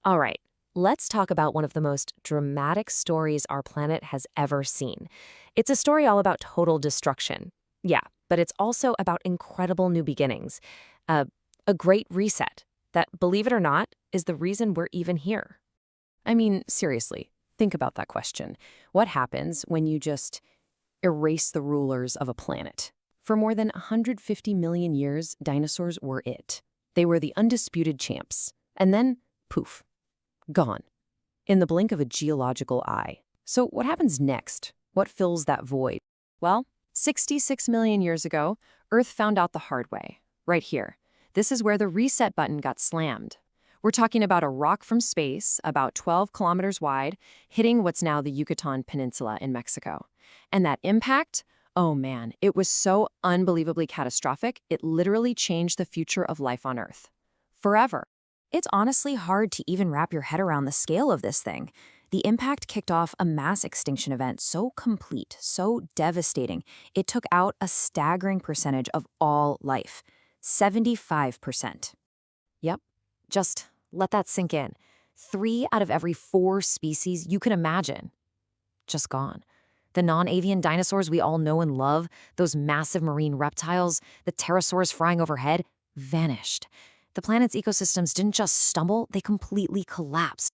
All right, let's talk about one of the most dramatic stories our planet has ever seen. It's a story all about total destruction. Yeah, but it's also about incredible new beginnings. A, a great reset that, believe it or not, is the reason we're even here. I mean, seriously, think about that question. What happens when you just erase the rulers of a planet? For more than 150 million years, dinosaurs were it. They were the undisputed champs. And then, poof, gone. In the blink of a geological eye. So what happens next? What fills that void? Well, 66 million years ago, Earth found out the hard way. Right here. This is where the reset button got slammed. We're talking about a rock from space, about 12 kilometers wide, hitting what's now the Yucatan Peninsula in Mexico. And that impact? Oh man, it was so unbelievably catastrophic, it literally changed the future of life on Earth. Forever. It's honestly hard to even wrap your head around the scale of this thing. The impact kicked off a mass extinction event so complete, so devastating, it took out a staggering percentage of all life. 75%. Yep, just let that sink in. 3 out of every 4 species you can imagine. Just gone. The non-avian dinosaurs we all know and love, those massive marine reptiles, the pterosaurs flying overhead, vanished. The planet's ecosystems didn't just stumble, they completely collapsed.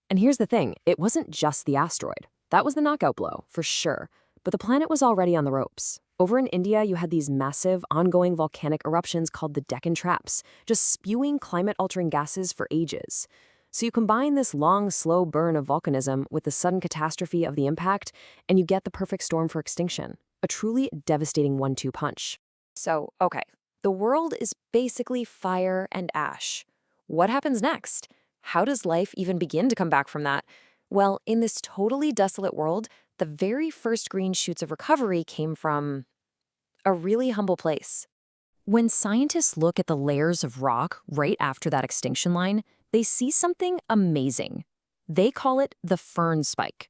And here's the thing, it wasn't just the asteroid. That was the knockout blow, for sure. But the planet was already on the ropes. Over in India, you had these massive, ongoing volcanic eruptions called the Deccan Traps, just spewing climate-altering gases for ages. So you combine this long, slow burn of volcanism with the sudden catastrophe of the impact, and you get the perfect storm for extinction. A truly devastating 1-2 punch. So, okay, the world is basically fire and ash. What happens next? How does life even begin to come back from that? Well, in this totally desolate world, the very first green shoots of recovery came from a really humble place. When scientists look at the layers of rock right after that extinction line, they see something amazing. They call it the fern spike.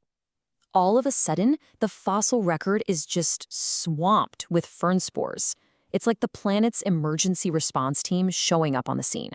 All of a sudden, the fossil record is just swamped with fern spores. It's like the planet's emergency response team showing up on the scene.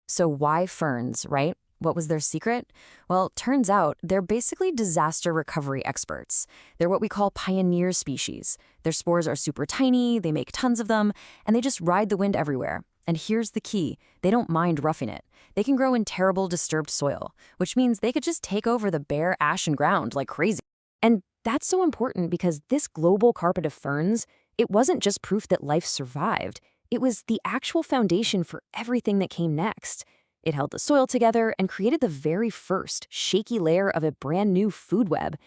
So why ferns, right? What was their secret? Well, turns out they're basically disaster recovery experts. They're what we call pioneer species. Their spores are super tiny, they make tons of them, and they just ride the wind everywhere. And here's the key, they don't mind roughing it. They can grow in terrible, disturbed soil, which means they could just take over the bare ashen ground like crazy. And that's so important because this global carpet of ferns, it wasn't just proof that life survived. It was the actual foundation for everything that came next. It held the soil together and created the very first shaky layer of a brand new food web.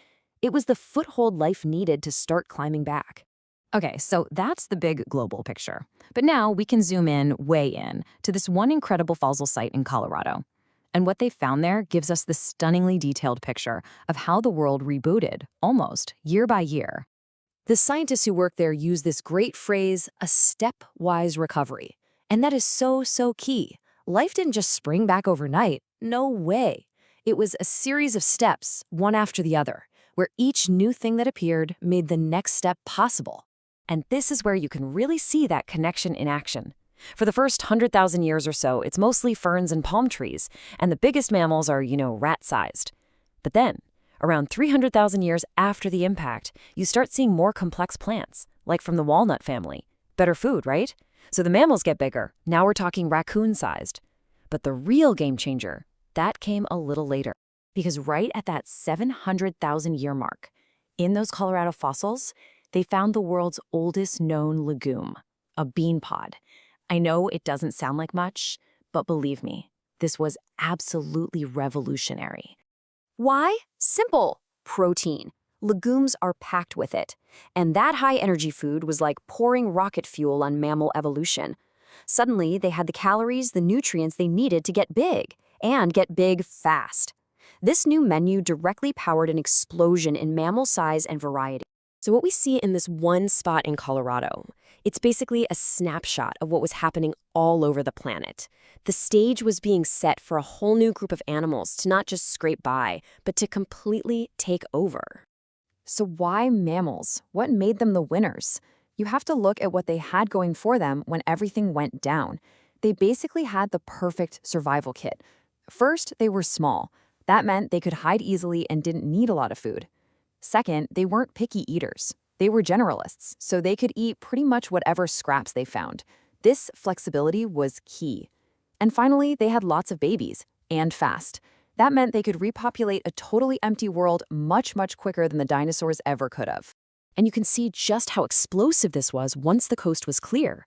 It was the foothold life needed to start climbing back. Okay, so that's the big global picture. But now we can zoom in, way in, to this one incredible fossil site in Colorado. And what they found there gives us this stunningly detailed picture of how the world rebooted, almost, year by year. The scientists who work there use this great phrase, a stepwise recovery. And that is so, so key. Life didn't just spring back overnight. No way. It was a series of steps, one after the other, where each new thing that appeared made the next step possible. And this is where you can really see that connection in action. For the first 100,000 years or so, it's mostly ferns and palm trees, and the biggest mammals are, rat-sized. But then, around 300,000 years after the impact, you start seeing more complex plants, like from the walnut family. Better food, right? So the mammals get bigger. Now we're talking raccoon-sized. But the real game changer, that came a little later. Because right at that 700,000-year mark, in those Colorado fossils, they found the world's oldest known legume, a bean pod. I know it doesn't sound like much, but believe me, this was absolutely revolutionary. Why? Simple. Protein. Legumes are packed with it. And that high-energy food was like pouring rocket fuel on mammal evolution. Suddenly, they had the calories, the nutrients they needed to get big, and get big fast. This new menu directly powered an explosion in mammal size and variety. So what we see in this one spot in Colorado, it's basically a snapshot of what was happening all over the planet. The stage was being set for a whole new group of animals to not just scrape by, but to completely take over. So why mammals? What made them the winners? You have to look at what they had going for them when everything went down. They basically had the perfect survival kit. First, they were small. That meant they could hide easily and didn't need a lot of food. Second, they weren't picky eaters. They were generalists, so they could eat pretty much whatever scraps they found. This flexibility was key. And finally, they had lots of babies, and fast. That meant they could repopulate a totally empty world much, much quicker than the dinosaurs ever could have. And you can see just how explosive this was once the coast was clear.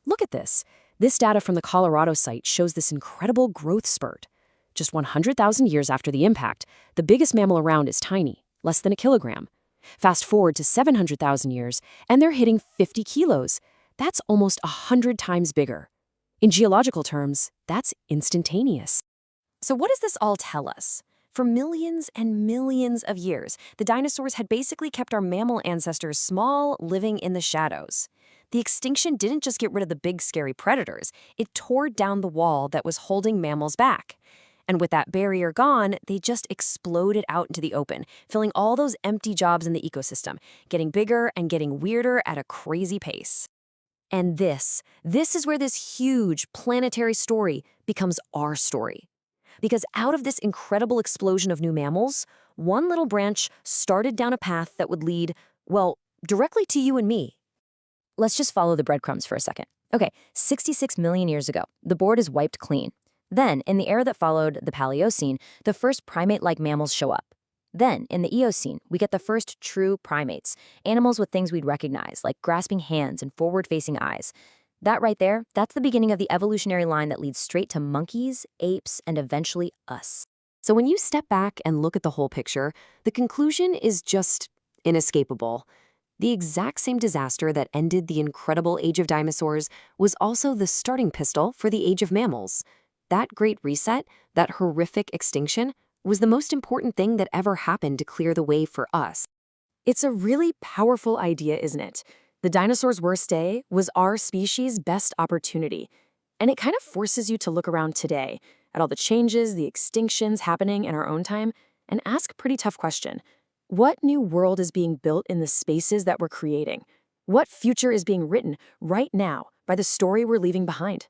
Look at this. This data from the Colorado site shows this incredible growth spurt. Just 100,000 years after the impact, the biggest mammal around is tiny, less than a kilogram. Fast forward to 700,000 years, and they're hitting 50 kilos. That's almost 100 times bigger. In geological terms, that's instantaneous. So what does this all tell us? For millions and millions of years, the dinosaurs had basically kept our mammal ancestors small, living in the shadows. The extinction didn't just get rid of the big, scary predators. It tore down the wall that was holding mammals back. And with that barrier gone, they just exploded out into the open, filling all those empty jobs in the ecosystem, getting bigger and getting weirder at a crazy pace. And this is where this huge planetary story becomes our story. Because out of this incredible explosion of new mammals, one little branch started down a path that would lead, well, directly to you and me. Let's just follow the breadcrumbs for a second. Okay, 66 million years ago, the board is wiped clean. Then, in the era that followed the Paleocene, the first primate-like mammals show up. Then, in the Eocene, we get the first true primates, animals with things we'd recognize, like grasping hands and forward-facing eyes. That right there, that's the beginning of the evolutionary line that leads straight to monkeys, apes, and eventually us. So when you step back and look at the whole picture, the conclusion is just inescapable. The exact same disaster that ended the incredible age of dinosaurs was also the starting pistol for the age of mammals. That great reset, that horrific extinction, was the most important thing that ever happened to clear the way for us. It's a really powerful idea, isn't it? The dinosaurs' worst day was our species' best opportunity. And it kind of forces you to look around today at all the changes, the extinctions happening in our own time, and ask a pretty tough question. What new world is being built in the spaces that we're creating? What future is being written right now by the story we're leaving behind?